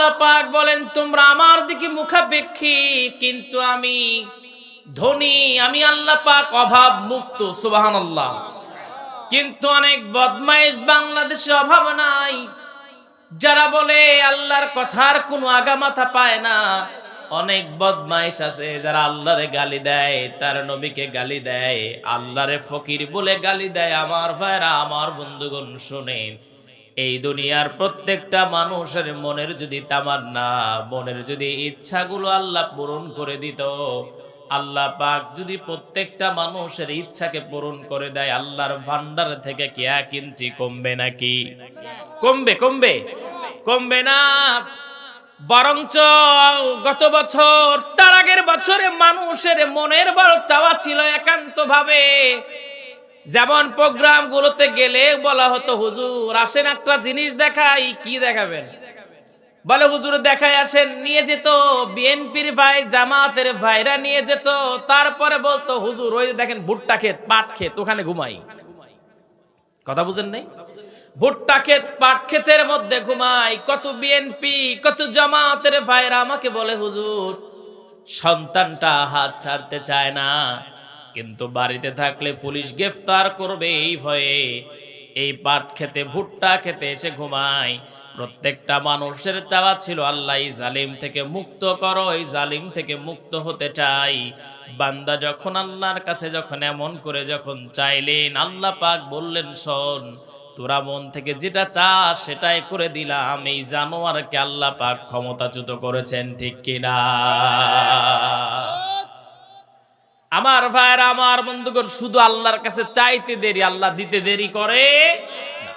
আল্লাহ পাক বলেন তোমরা আমার দিকে মুখাপেক্ষী, কিন্তু আমি ধনী, আমি আল্লাহ পাক অভাব মুক্ত। সুবহানাল্লাহ। কিন্তু অনেক বদমাইশ বাংলাদেশে অভাব নাই, যারা বলে আল্লাহর কথার কোনো আগামাথা পায় না। অনেক বদমাইশ আছে যারা আল্লাহরে গালি দেয়, তার নবীকে গালি দেয়, আল্লাহরে ফকির বলে গালি দেয়। আমার ভাইরা, আমার বন্ধুগণ শুনেন, এই দুনিয়ার প্রত্যেকটা মানুষের মনের যদি তামান্না, মনের যদি ইচ্ছাগুলো আল্লাহ পূরণ করে দিত, আল্লাহ পাক যদি প্রত্যেকটা মানুষের ইচ্ছাকে পূরণ করে দেয়, আল্লাহর ভান্ডার থেকে কি এক ইঞ্চি কমবে নাকি? কমবে? কমবে? কমবে না। বরঞ্চ গত বছর, তার আগের বছরে মানুষের মনের বড় চাওয়া ছিল একান্ত ভাবে, যেমন প্রোগ্রাম গুলোতে গেলে বলা হতো হুজুর আসেন একটা জিনিস দেখাই। কি দেখাবেন? বলে হুজুর দেখাই আসেন। নিয়ে যেত বিএনপির ভাই, জামাতের ভাইরা নিয়ে যেত। তারপরে বলতো হুজুর ওই দেখেন ভুট্টা ক্ষেত, পাট ক্ষেত, ওখানে ঘুমাই। কথা বুঝেন নাই? ভুট্টা ক্ষেত, পাট ক্ষেতের মধ্যে ঘুমাই। কত বিএনপি, কত জামাতের ভাইরা আমাকে বলে হুজুর সন্তানটা হাত ছাড়তে চায় না, কিন্তু বাড়িতে থাকলে পুলিশ গ্রেফতার করবে এই ভয়ে এই পাট খেতে, ভুট্টা খেতে এসে ঘুমায়। প্রত্যেকটা মানুষের চাওয়া ছিল আল্লাহ এই জালিম থেকে মুক্ত করো, এই জালিম থেকে মুক্ত হতে চাই। বান্দা যখন আল্লাহর কাছে যখন এমন করে যখন চাইলেন, আল্লাহ পাক বললেন শোন, তোরা মন থেকে যেটা চাস সেটাই করে দিলাম। এই জানোয়ারকে আল্লাহ পাক ক্ষমতাচ্যুত করেছেন, ঠিক কিনা? আমার ভাইরা, আমার বন্ধুগণ, শুধু আল্লাহর কাছে চাইতে দেরি, আল্লাহ দিতে দেরি করে না।